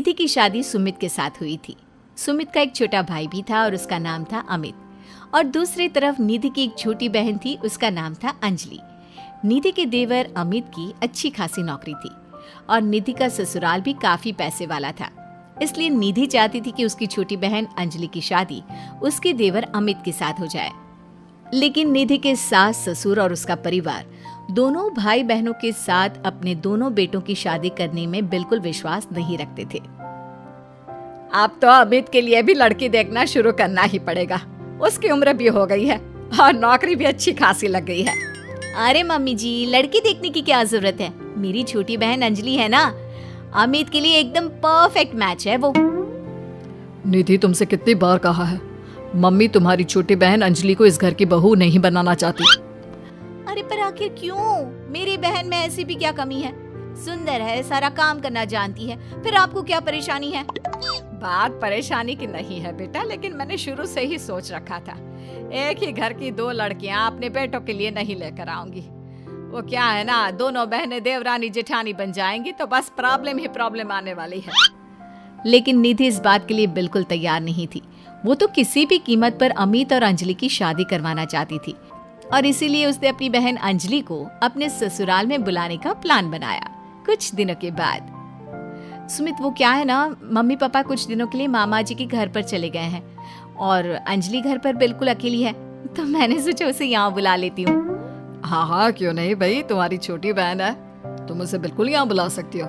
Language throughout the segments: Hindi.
निधि की शादी सुमित के साथ हुई थी। सुमित का एक छोटा भाई भी था और उसका नाम था अमित। और दूसरी तरफ निधि की एक छोटी बहन थी, उसका नाम था अंजलि। निधि के देवर अमित की अच्छी खासी नौकरी थी और निधि का ससुराल भी काफी पैसे वाला था। इसलिए निधि चाहती थी कि उसकी छोटी बहन अंजलि की शादी उसके देवर अमित के साथ हो जाए। लेकिन निधि के सास ससुर और उसका परिवार दोनों भाई बहनों के साथ अपने दोनों बेटों की शादी करने में बिल्कुल विश्वास नहीं रखते थे। अब तो अमित के लिए भी लड़की देखना शुरू करना ही पड़ेगा। उसकी उम्र भी हो गई है और नौकरी भी अच्छी खासी लग गई है। अरे मम्मी जी, लड़की देखने की क्या जरूरत है? मेरी छोटी बहन अंजलि है ना, अमित के लिए एकदम परफेक्ट मैच है वो। निधि, तुमसे कितनी बार कहा है, मम्मी तुम्हारी छोटी बहन अंजलि को इस घर की बहू नहीं बनाना चाहती। अरे पर आखिर क्यों? मेरी बहन में ऐसी भी क्या कमी है? सुंदर है, सारा काम करना जानती है, फिर आपको क्या परेशानी है? बात परेशानी की नहीं है बेटा, लेकिन मैंने शुरू से ही सोच रखा था एक ही घर की दो लड़कियां अपने बेटों के लिए नहीं लेकर आऊंगी। वो क्या है ना, दोनों बहनें देवरानी जेठानी बन जाएंगी तो बस प्रॉब्लम ही प्रॉब्लम आने वाली है। लेकिन निधि इस बात के लिए बिल्कुल तैयार नहीं थी। वो तो किसी भी कीमत पर अमित और अंजलि की शादी करवाना चाहती थी और इसीलिए उसने अपनी बहन अंजलि को अपने ससुराल में बुलाने का प्लान बनाया। कुछ दिनों के बाद सुमित, वो क्या है ना, मम्मी पापा कुछ दिनों के लिए मामा जी के घर पर चले गए हैं और अंजलि घर पर बिल्कुल अकेली है, तो मैंने सोचा उसे यहाँ बुला लेती हूँ। हाँ हाँ, क्यों नहीं भाई, तुम्हारी छोटी बहन है, तुम उसे बिल्कुल यहाँ बुला सकती हो।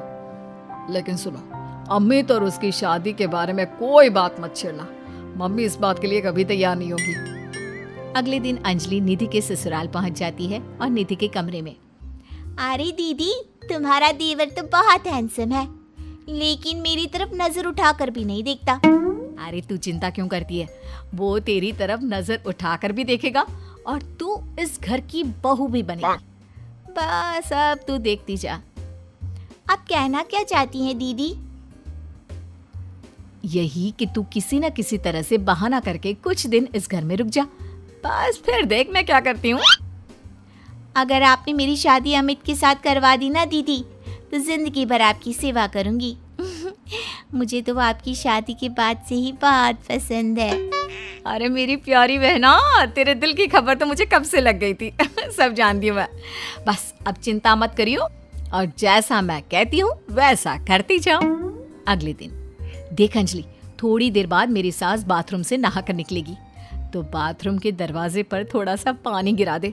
लेकिन सुनो, अमित और उसकी शादी के बारे में कोई बात मत छेड़ना, मम्मी इस बात के लिए कभी तैयार नहीं होगी। अगले दिन अंजलि निधि के ससुराल पहुंच जाती है और निधि के कमरे में। अरे दीदी, तुम्हारा देवर तो बहुत हैंडसम है, लेकिन मेरी तरफ नजर उठाकर भी नहीं देखता। अरे तू चिंता क्यों करती है, वो तेरी तरफ नजर उठाकर भी देखेगा और तू इस घर की बहू भी बनेगी। बस अब तू देखती जा। आप कहना क्या चाहती हैं दीदी? यही कि तू किसी न किसी तरह से बहाना करके कुछ दिन इस घर में रुक जा, बस फिर देख मैं क्या करती हूँ। अगर आपने मेरी शादी अमित के साथ करवा दी ना दीदी, तो जिंदगी भर आपकी सेवा करूंगी। मुझे तो आपकी शादी के बाद से ही बहुत पसंद है। अरे मेरी प्यारी बहना, तेरे दिल की खबर तो मुझे कब से लग गई थी। सब जानती हूँ मैं। बस अब चिंता मत करियो और जैसा मैं कहती हूँ वैसा करती जाओ। अगले दिन देख अंजलि, थोड़ी देर बाद मेरी सास बाथरूम से नहाकर निकलेगी, तो बाथरूम के दरवाजे पर थोड़ा सा पानी गिरा दे।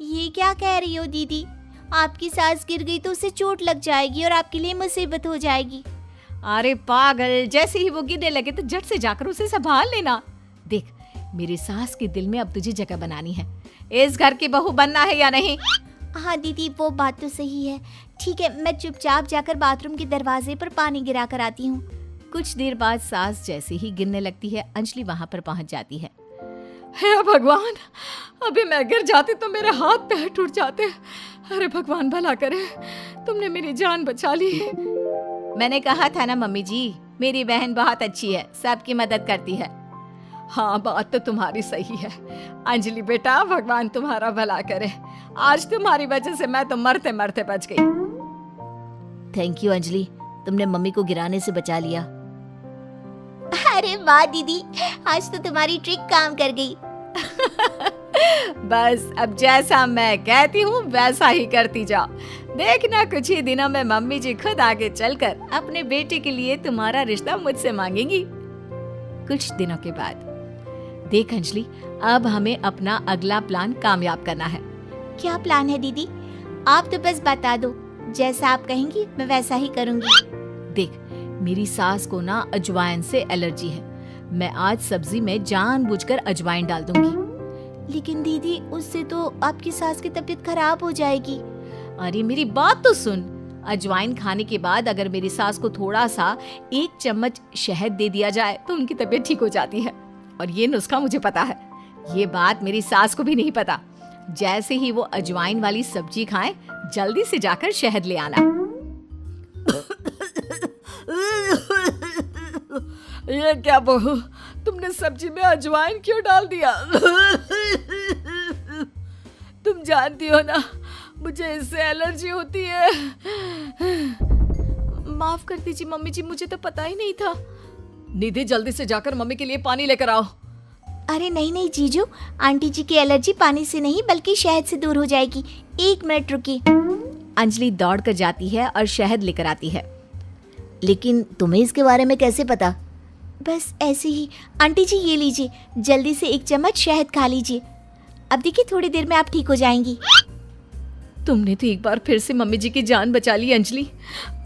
ये क्या कह रही हो दीदी? आपकी सास गिर गई तो उसे चोट लग जाएगी और आपके लिए मुसीबत हो जाएगी। अरे पागल, जैसे ही वो गिरने लगे तो झट से जाकर उसे संभाल लेना। देख, मेरी सास के दिल में अब तुझे जगह बनानी है। इस घर की बहू बनना है या नहीं? हाँ दीदी, वो बात तो सही है। ठीक है, मैं चुपचाप जाकर बाथरूम के दरवाजे पर पानी गिरा कर आती हूँ। कुछ देर बाद सास जैसे ही गिरने लगती है, अंजलि वहां पर पहुंच जाती है। हे भगवान, अभी मैं गिर जाती तो मेरे हाथ पैर टूट जाते। अरे भगवान भला करे, तुमने मेरी जान बचा ली। मैंने कहा था ना मम्मी जी, मेरी बहन बहुत अच्छी है, सबकी मदद करती है। हाँ, बात तो तुम्हारी सही है अंजलि बेटा, भगवान तुम्हारा भला करे। आज तुम्हारी वजह से मैं तो मरते मरते बच गई। थैंक यू अंजलि, तुमने मम्मी को गिराने से बचा लिया। अरे वाह दीदी, आज तो तुम्हारी ट्रिक काम कर गई। बस अब जैसा मैं कहती हूँ वैसा ही करती जाओ। देखना कुछ ही दिनों में मम्मी जी खुद आगे चलकर अपने बेटे के लिए तुम्हारा रिश्ता मुझसे मांगेंगी। कुछ दिनों के बाद देख अंजलि, अब हमें अपना अगला प्लान कामयाब करना है। क्या प्लान है दीदी? आप तो बस बता दो, जैसा आप कहेंगी मैं वैसा ही करूंगी। देख, मेरी सास को ना अजवाइन से एलर्जी है। मैं आज सब्जी में जानबूझकर अजवाइन डाल दूंगी। लेकिन दीदी, उससे तो आपकी सास की तबीयत खराब हो जाएगी। अरे मेरी बात तो सुन, अजवाइन खाने के बाद अगर मेरी सास को थोड़ा सा 1 चम्मच शहद दे दिया जाए तो उनकी तबीयत ठीक हो जाती है। और ये नुस्खा मुझे पता है, ये बात मेरी सास को भी नहीं पता। जैसे ही वो अजवाइन वाली सब्जी खाएं, जल्दी से जाकर शहद ले आना। ये क्या बहू, तुमने सब्जी में अजवाइन क्यों डाल दिया? तुम जानती हो ना, मुझे इससे एलर्जी होती है। माफ कर दीजिए मम्मी जी, मुझे तो पता ही नहीं था। निधि जल्दी से जाकर मम्मी के लिए पानी लेकर आओ। अरे नहीं नहीं जीजू, आंटी जी की एलर्जी पानी से नहीं बल्कि शहद से दूर हो जाएगी। 1 मिनट रुकिए। अंजलि दौड़ कर जाती है और शहद लेकर आती है। लेकिन तुम्हें इसके बारे में कैसे पता? बस ऐसे ही। आंटी जी ये लीजिए, जल्दी से 1 चम्मच शहद खा लीजिए। अब देखिए थोड़ी देर में आप ठीक हो जाएंगी। तुमने तो एक बार फिर से मम्मी जी की जान बचा ली अंजलि,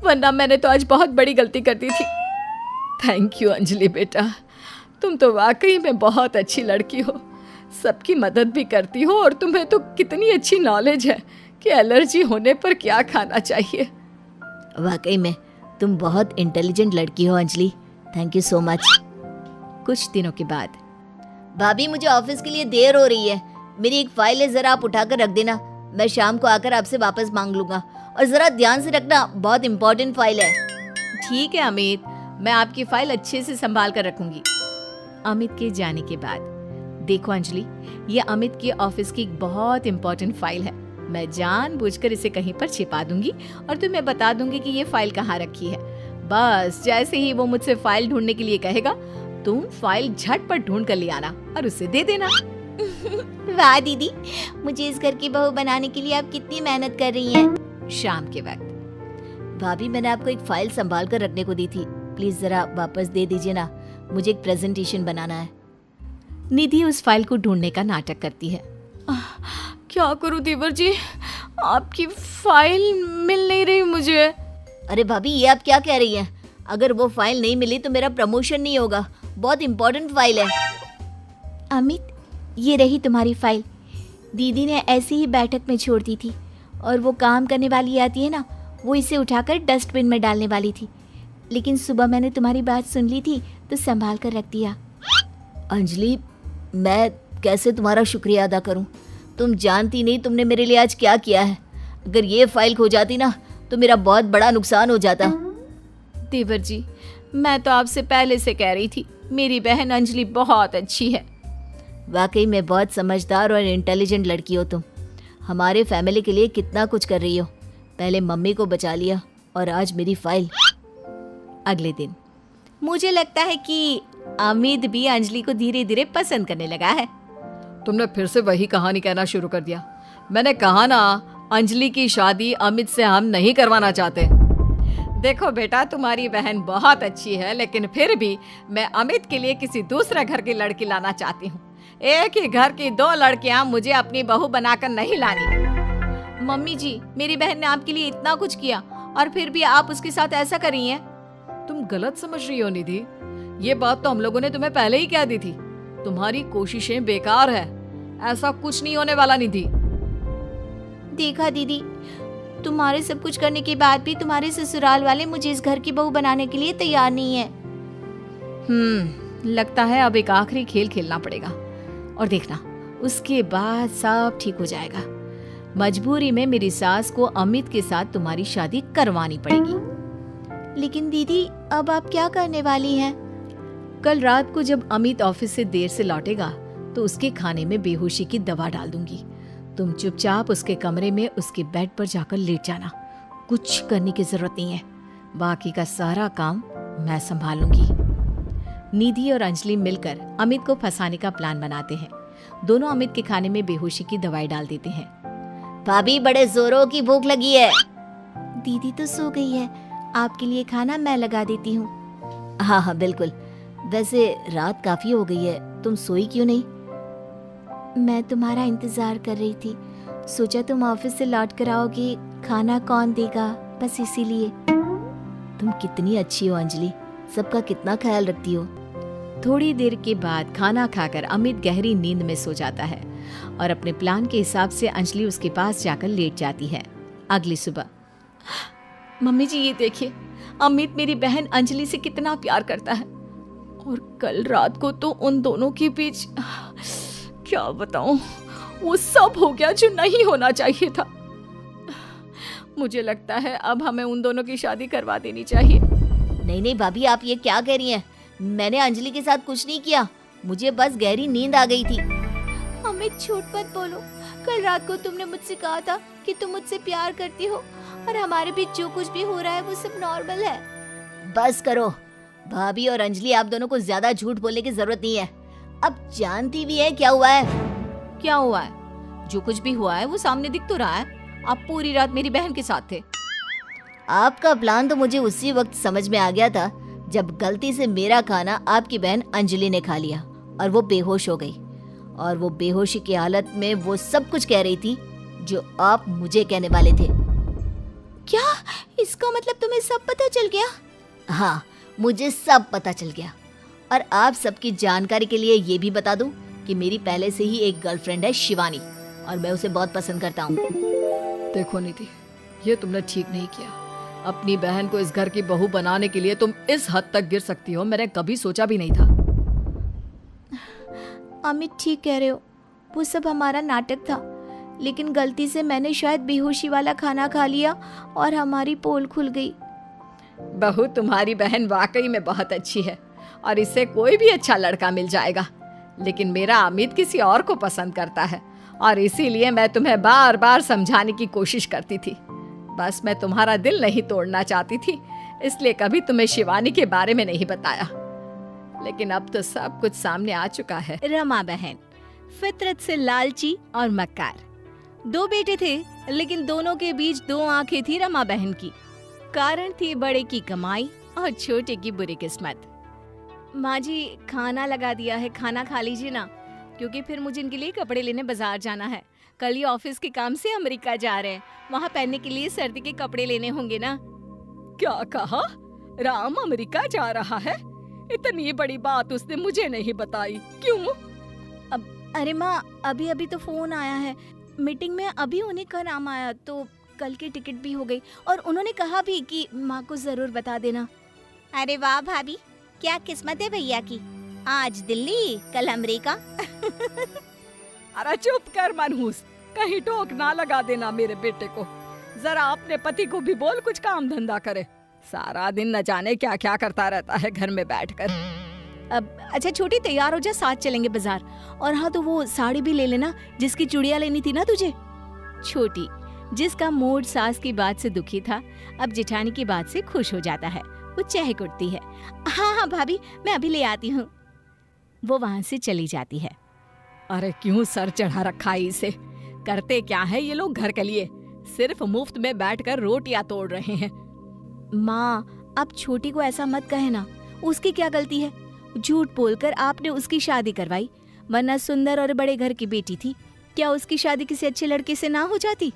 वरना मैंने तो आज बहुत बड़ी गलती कर दी थी। थैंक यू अंजलि बेटा, तुम तो वाकई में बहुत अच्छी लड़की हो, सबकी मदद भी करती हो और तुम्हें तो कितनी अच्छी नॉलेज है कि एलर्जी होने पर क्या खाना चाहिए। वाकई में तुम बहुत इंटेलिजेंट लड़की हो Anjali, thank you so much. कुछ दिनों के बाद भाभी मुझे ऑफिस के लिए देर हो रही है, मेरी एक फाइल है, जरा आप उठाकर रख देना, मैं शाम को आकर आपसे वापस मांग लूंगा। और जरा ध्यान से रखना, बहुत इंपॉर्टेंट फाइल है। ठीक है अमित, मैं आपकी फाइल अच्छे से संभाल कर रखूंगी। अमित के जाने के बाद देखो अंजलि, ये अमित की ऑफिस की एक बहुत इंपॉर्टेंट फाइल है। मैं जानबूझकर इसे कहीं पर छिपा दूंगी और तुम्हें बता दूंगी कि ये फाइल कहाँ रखी है। बस जैसे ही वो मुझसे फाइल ढूंढने के लिए कहेगा, तुम फाइल झटपट ढूंढ कर ले आना और उसे दे देना। वाह दीदी, मुझे इस घर की बहू बनाने के लिए आप कितनी मेहनत कर रही हैं। शाम के वक्त भाभी मैंने आपको एक फाइल संभाल कर रखने को दी थी, प्लीज जरा वापस दे दीजिए ना, मुझे एक प्रेजेंटेशन बनाना है। निधि उस फाइल को ढूंढने का नाटक करती है। क्या करूं देवर जी, आपकी फाइल मिल नहीं रही मुझे। अरे भाभी ये आप क्या कह रही हैं? अगर वो फाइल नहीं मिली तो मेरा प्रमोशन नहीं होगा, बहुत इंपॉर्टेंट फाइल है। अमित ये रही तुम्हारी फाइल, दीदी ने ऐसे ही बैठक में छोड़ दी थी और वो काम करने वाली आती है ना, वो इसे उठाकर डस्टबिन में डालने वाली थी, लेकिन सुबह मैंने तुम्हारी बात सुन ली थी तो संभाल कर रख दिया। अंजलि मैं कैसे तुम्हारा शुक्रिया अदा करूं, तुम जानती नहीं तुमने मेरे लिए आज क्या किया है। अगर ये फाइल खो जाती ना तो मेरा बहुत बड़ा नुकसान हो जाता। देवर जी, मैं तो आपसे पहले से कह रही थी, मेरी बहन अंजलि बहुत अच्छी है। वाकई में बहुत समझदार और इंटेलिजेंट लड़की हो तुम, हमारे फैमिली के लिए कितना कुछ कर रही हो। पहले मम्मी को बचा लिया और आज मेरी फाइल। अगले दिन मुझे लगता है कि अमित भी अंजलि को धीरे धीरे पसंद करने लगा है। तुमने फिर से वही कहानी कहना शुरू कर दिया। मैंने कहा ना, अंजलि की शादी अमित से हम नहीं करवाना चाहते। देखो बेटा, तुम्हारी बहन बहुत अच्छी है, लेकिन फिर भी मैं अमित के लिए किसी दूसरे घर की लड़की लाना चाहती हूँ। एक ही घर की 2 लड़कियां मुझे अपनी बहू बनाकर नहीं लानी। मम्मी जी, मेरी बहन ने आपके लिए इतना कुछ किया और फिर भी आप उसके साथ ऐसा कर रही हैं। तुम गलत समझ रही हो निधि, ये बात तो हम लोगों ने तुम्हें पहले ही कह दी थी। तुम्हारी कोशिशें बेकार है, ऐसा कुछ नहीं होने वाला निधि। देखा दीदी, तुम्हारे सब कुछ करने के बाद भी तुम्हारे ससुराल वाले मुझे इस घर की बहू बनाने के लिए तैयार नहीं है। लगता है अब एक आखिरी खेल खेलना पड़ेगा और देखना, उसके बाद सब ठीक हो जाएगा। मजबूरी में मेरी सास को अमित के साथ तुम्हारी शादी करवानी पड़ेगी। लेकिन दीदी अब आप क्या करने वाली हैं? कल रात को जब अमित ऑफिस से देर से लौटेगा तो उसके खाने में बेहोशी की दवा डाल दूंगी। तुम चुपचाप उसके कमरे में उसके बेड पर जाकर लेट जाना, कुछ करने की जरूरत नहीं है, बाकी का सारा काम मैं संभालूंगी। निधि और अंजलि मिलकर अमित को फंसाने का प्लान बनाते हैं। दोनों अमित के खाने में बेहोशी की दवाई डाल देते हैं। भाभी बड़े जोरों की भूख लगी है। दीदी तो सो गई है, आपके लिए खाना मैं लगा देती हूँ। हाँ हाँ बिल्कुल, वैसे रात काफी हो गई है, तुम सोई क्यों नहीं? मैं तुम्हारा इंतजार कर रही थी, सोचा तुम ऑफिस से लौट कर आओगी, खाना कौन देगा, बस इसीलिए। तुम कितनी अच्छी हो अंजलि, सबका कितना ख्याल रखती हो। थोड़ी देर के बाद खाना खाकर अमित गहरी नींद में सो जाता है और अपने प्लान के हिसाब से अंजलि उसके पास जाकर लेट जाती है। अगली सुबह, मम्मी जी ये देखिए, अमित मेरी बहन अंजलि से कितना प्यार करता है, और कल रात को तो उन दोनों के बीच क्या बताऊं, वो सब हो गया जो नहीं होना चाहिए था। मुझे लगता है अब हमें उन दोनों की शादी करवा देनी चाहिए। नहीं नहीं भाभी, आप ये क्या कह रही हैं? मैंने अंजलि के साथ कुछ नहीं किया, मुझे बस गहरी नींद आ गई थी। अमित झूठ मत बोलो, कल रात को तुमने मुझसे कहा था कि तुम मुझसे प्यार करती हो और हमारे बीच जो कुछ भी हो रहा है वो सब नॉर्मल है। बस करो भाभी और अंजलि, आप दोनों को ज्यादा झूठ बोलने की जरूरत नहीं है। अब जानती भी है क्या हुआ है। क्या हुआ है? जो कुछ भी हुआ है वो सामने दिख तो रहा है। आप पूरी रात मेरी बहन के साथ थे। आपका प्लान तो मुझे उसी वक्त समझ में आ गया था जब गलती से मेरा खाना आपकी बहन अंजलि ने खा लिया और वो बेहोश हो गई। और वो बेहोशी की हालत में वो सब कुछ कह रही थी जो आप मुझे कहने वाले थे। क्या इसका मतलब तुम्हें सब पता चल गया? हाँ, मुझे सब पता चल गया। और आप सबकी जानकारी के लिए ये भी बता दूं कि मेरी पहले से ही एक गर्लफ्रेंड है शिवानी, और मैं उसे बहुत पसंद करता हूँ। देखो निधि, ये तुमने ठीक नहीं किया। अपनी बहन को इस घर की बहू बनाने के लिए तुम इस हद तक गिर सकती हो, मैंने कभी सोचा भी नहीं था। अमित ठीक कह रहे हो, वो सब हमारा नाटक था, लेकिन गलती से मैंने शायद बेहोशी वाला खाना खा लिया और हमारी पोल खुल गई। बहू तुम्हारी बहन वाकई में बहुत अच्छी है और इससे कोई भी अच्छा लड़का मिल जाएगा, लेकिन मेरा अमित किसी और को पसंद करता है और इसीलिए मैं तुम्हें बार बार समझाने की कोशिश करती थी। बस मैं तुम्हारा दिल नहीं तोड़ना चाहती थी, इसलिए कभी तुम्हें शिवानी के बारे में नहीं बताया, लेकिन अब तो सब कुछ सामने आ चुका है। रमा बहन फितरत से लालची और मक्कार, 2 बेटे थे, लेकिन दोनों के बीच 2 आंखें थी रमा बहन की। कारण थी बड़े की कमाई और छोटे की बुरी किस्मत। माँ जी, खाना लगा दिया है, खाना खा लीजिए ना, क्योंकि फिर मुझे इनके लिए कपड़े लेने बाजार जाना है। कल ही ऑफिस के काम से अमेरिका जा रहे हैं, वहाँ पहनने के लिए सर्दी के कपड़े लेने होंगे ना। क्या कहा? राम अमेरिका जा रहा है? इतनी बड़ी बात उसने मुझे नहीं बताई, क्यों? अरे माँ, अभी अभी तो फोन आया है, मीटिंग में अभी उन्हीं का नाम आया, तो कल की टिकट भी हो गई और उन्होंने कहा भी कि माँ को जरूर बता देना। अरे वाह भाभी, क्या किस्मत है भैया की, आज दिल्ली कल अमेरिका। अरे चुप कर मनहूस, कहीं टोक ना लगा देना मेरे बेटे को। जरा अपने पति को भी बोल कुछ काम धंधा करे, सारा दिन न जाने क्या क्या करता रहता है घर में बैठकर। अब अच्छा छोटी, तैयार हो जा, साथ चलेंगे बाजार। और हाँ, तो वो साड़ी भी ले लेना जिसकी चूड़ियां लेनी थी ना तुझे। छोटी, जिसका मूड सास की बात से दुखी था, अब जेठानी की बात से खुश हो जाता है। वो चहक उठती है। हाँ हाँ भाभी, मैं अभी ले आती हूँ। वो वहाँ से चली जाती है। अरे क्यों सर चढ़ा रखा है इसे? करते क्या है ये लोग घर के लिए? सिर्फ मुफ्त में बैठकर रोटियां तोड़ रहे हैं। माँ, अब छोटी को ऐसा मत कहे ना, उसकी क्या गलती है? झूठ बोलकर आपने उसकी शादी करवाई, वरना सुंदर और बड़े घर की बेटी थी, क्या उसकी शादी किसी अच्छे लड़के से ना हो जाती?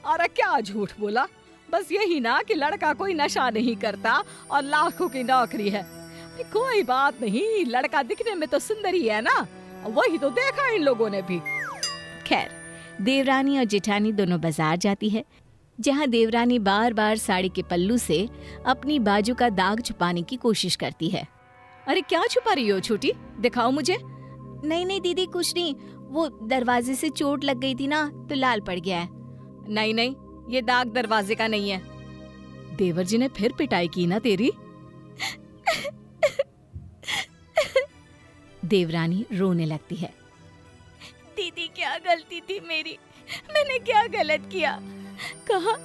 अरे क्या झूठ बोला? बस यही ना कि लड़का कोई नशा नहीं करता और लाखों की नौकरी है। कोई बात नहीं, लड़का दिखने में तो सुंदर ही है ना, वही तो देखा इन लोगों ने भी। खैर, देवरानी और जेठानी दोनों बाजार जाती है, जहाँ देवरानी बार बार साड़ी के पल्लू से अपनी बाजू का दाग छुपाने की कोशिश करती है। अरे क्या छुपा रही हो छोटी, दिखाओ मुझे। नहीं नहीं दीदी, कुछ नहीं, वो दरवाजे से चोट लग गई थी ना, तो लाल पड़ गया है। नहीं नहीं, ये दाग दरवाजे का नहीं है। देवर जी ने फिर पिटाई की ना तेरी? देवरानी रोने लगती है। दीदी, क्या गलती थी मेरी, मैंने क्या गलत किया? कहा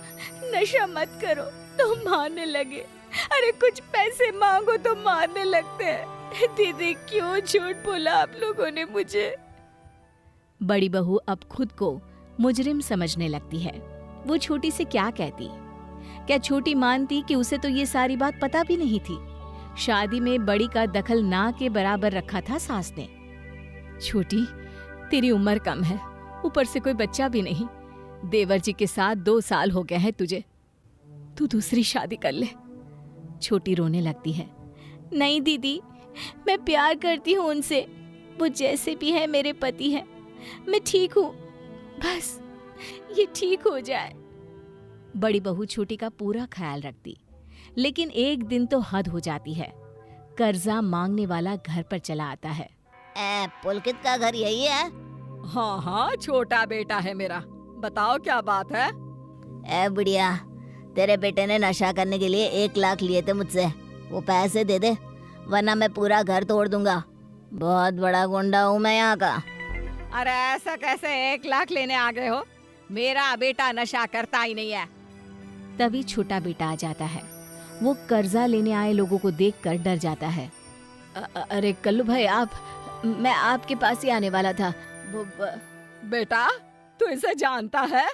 नशा मत करो तो मारने लगे, अरे कुछ पैसे मांगो तो मारने लगते हैं। दीदी, क्यों झूठ बोला आप लोगों ने मुझे? बड़ी बहू अब खुद को मुजरिम समझने लगती है। वो छोटी से क्या कहती? क्या छोटी मानती कि उसे तो ये सारी बात पता भी नहीं थी? शादी में बड़ी का दखल ना के बराबर रखा था सास ने। छोटी, तेरी उम्र कम है, ऊपर से कोई बच्चा भी नहीं, देवर जी के साथ 2 साल हो गए हैं तुझे, तू दूसरी शादी कर ले। छोटी रोने लगती है। नहीं दीदी, मैं प्यार करती हूँ उनसे, वो जैसे भी है मेरे पति है, मैं ठीक हूँ, बस ये ठीक हो जाए। बड़ी बहू छोटी का पूरा ख्याल रखती, लेकिन एक दिन तो हद हो जाती है। कर्जा मांगने वाला घर पर चला आता है। पुलकित का घर यही है? हाँ हाँ, छोटा बेटा है मेरा, बताओ क्या बात है? बुढ़िया, तेरे बेटे ने नशा करने के लिए 1 लाख लिए थे मुझसे, वो पैसे दे दे, वरना मैं पूरा घर तोड़ दूंगा। बहुत बड़ा गुंडा हूँ मैं यहाँ का। अरे ऐसा कैसे 1 लाख लेने आ गए हो? मेरा बेटा नशा करता ही नहीं है। तभी छोटा बेटा आ जाता है। वो कर्जा लेने आए लोगों को देखकर डर जाता है। अरे कल्लू भाई, मैं आपके पास ही आने वाला था। बेटा, तू इसे जानता है?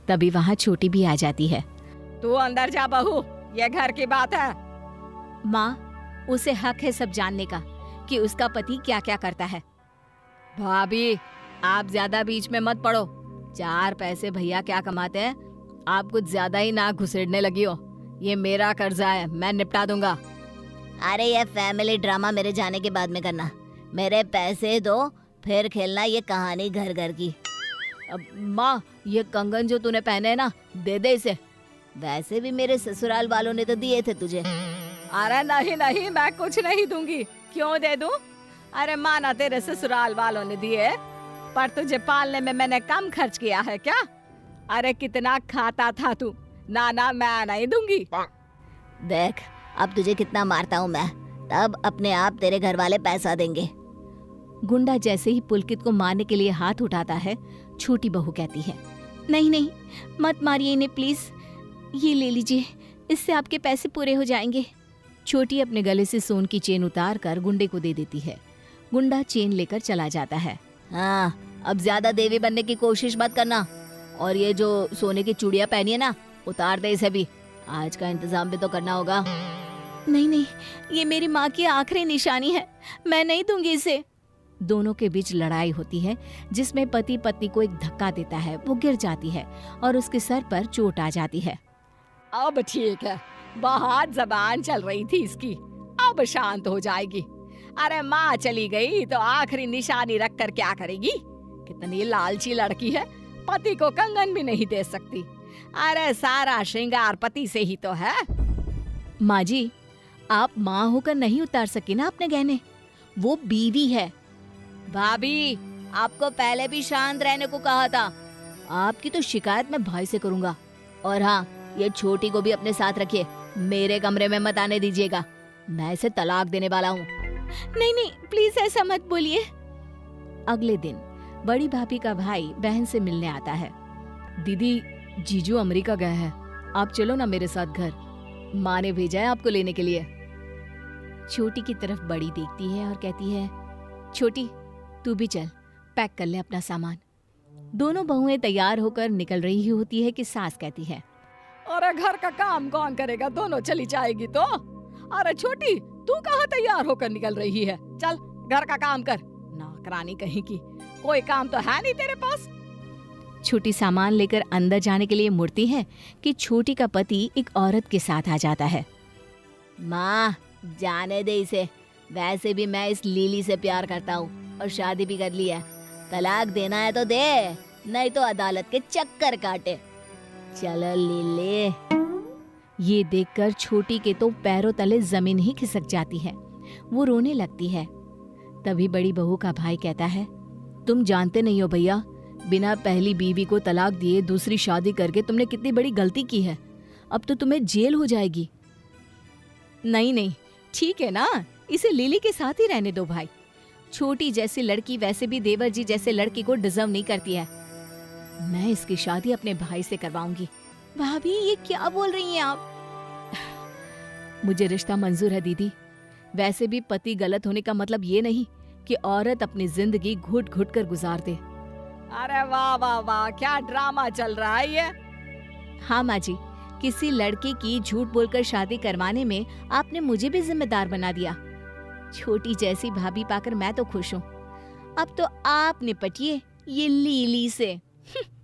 तभी वहाँ छोटी भी आ जाती है। तू अंदर जा बहू, ये घर की बात है। माँ, उसे हक है सब जानने का कि उसका पति क्या क्या करता है। भाभी, आप ज्यादा बीच में मत पड़ो। 4 पैसे भैया क्या कमाते हैं, आप कुछ ज्यादा ही नाक घुसेड़ने लगी हो। ये मेरा कर्जा है, मैं निपटा दूंगा। अरे ये फैमिली ड्रामा मेरे जाने के बाद में करना। मेरे पैसे दो, फिर खेलना ये कहानी घर घर की। अब माँ, ये कंगन जो तूने पहने है ना, दे दे इसे। वैसे भी मेरे ससुराल वालों ने तो दिए थे तुझे। अरे नहीं नहीं, मैं कुछ नहीं दूंगी। क्यों दे दूं? अरे माना तेरे ससुराल वालों ने दिए, पर तुझे पालने में मैंने कम खर्च किया है क्या? अरे कितना खाता था तू। ना ना, मैं नहीं दूंगी। देख अब तुझे कितना मारता हूँ मैं, तब अपने आप तेरे घर वाले पैसा देंगे। गुंडा जैसे ही पुलकित को मारने के लिए हाथ उठाता है, छोटी बहू कहती है, नहीं नहीं, मत मारिए इन्हें प्लीज, ये ले लीजिए, इससे आपके पैसे पूरे हो जाएंगे। छोटी अपने गले से सोन की चेन उतार कर गुंडे को दे देती है। गुंडा चेन लेकर चला जाता है। हाँ, अब ज्यादा देवी बनने की कोशिश मत करना। और ये जो सोने की चूड़ियां पहनी है ना, उतार दे इसे भी। आज का इंतजाम भी तो करना होगा। नहीं नहीं, ये मेरी माँ की आखिरी निशानी है, मैं नहीं दूंगी इसे। दोनों के बीच लड़ाई होती है, जिसमें पति पत्नी को एक धक्का देता है। वो गिर जाती है और उसके सर पर चोट आ जाती है। अब ठीक है, बहुत जबान चल रही थी इसकी, अब शांत हो जाएगी। अरे माँ चली गई तो आखिरी निशानी रख कर क्या करेगी? कितनी लालची लड़की है, पति को कंगन भी नहीं दे सकती। अरे सारा श्रृंगार पति से ही तो है। माँ जी, आप माँ होकर नहीं उतार सकी ना अपने गहने, वो बीवी है। भाभी, आपको पहले भी शांत रहने को कहा था। आपकी तो शिकायत मैं भाई से करूंगा। और हाँ, ये छोटी को भी अपने साथ रखिए, मेरे कमरे में मत आने दीजिएगा, मैं इसे तलाक देने वाला हूँ। नहीं नहीं, प्लीज ऐसा मत बोलिए। अगले दिन बड़ी भाभी का भाई बहन से मिलने आता है। दीदी, जीजू अमेरिका गए हैं, आप चलो ना मेरे साथ घर, माँ ने भेजा है आपको लेने के लिए। छोटी की तरफ बड़ी देखती है और कहती है, छोटी तू भी चल, पैक कर ले अपना सामान। दोनों बहुएं तैयार होकर निकल रही होती है कि सास कहती है, अरे घर का काम कौन करेगा, दोनों चली जाएगी तो। अरे छोटी, तू कहाँ तैयार होकर निकल रही है, चल घर का काम कर। नौकरानी कहीं की, कोई काम तो है नहीं तेरे पास। छोटी सामान लेकर अंदर जाने के लिए मुड़ती है कि छोटी का पति एक औरत के साथ आ जाता है। माँ, जाने दे इसे, वैसे भी मैं इस लीली से प्यार करता हूँ और शादी भी कर ली है। तलाक देना है तो दे, नहीं तो अदालत के चक्कर काटे। चलो लीली। ये देखकर छोटी के तो पैरों तले जमीन ही खिसक जाती है, वो रोने लगती है। तभी बड़ी बहू का भाई कहता है, तुम जानते नहीं हो भैया, बिना पहली बीवी को तलाक दिए दूसरी शादी करके तुमने कितनी बड़ी गलती की है, अब तो तुम्हें जेल हो जाएगी। नहीं नहीं, ठीक है ना, इसे लिली के साथ ही रहने दो भाई। छोटी जैसी लड़की वैसे भी देवर जी जैसे लड़की को डिजर्व नहीं करती है। मैं इसकी शादी अपने भाई से करवाऊंगी। भाभी, ये क्या बोल रही हैं आप? मुझे रिश्ता मंजूर है दीदी। वैसे भी पति गलत होने का मतलब ये नहीं कि औरत अपनी जिंदगी घुट घुट कर गुजार दे। अरे वाह वाह वाह, क्या ड्रामा चल रहा है ये। हाँ माँ जी, किसी लड़के की झूठ बोलकर शादी करवाने में आपने मुझे भी जिम्मेदार बना दिया। छोटी जैसी भाभी पाकर मैं तो खुश हूँ। अब तो आप निपटिए ये लीली से।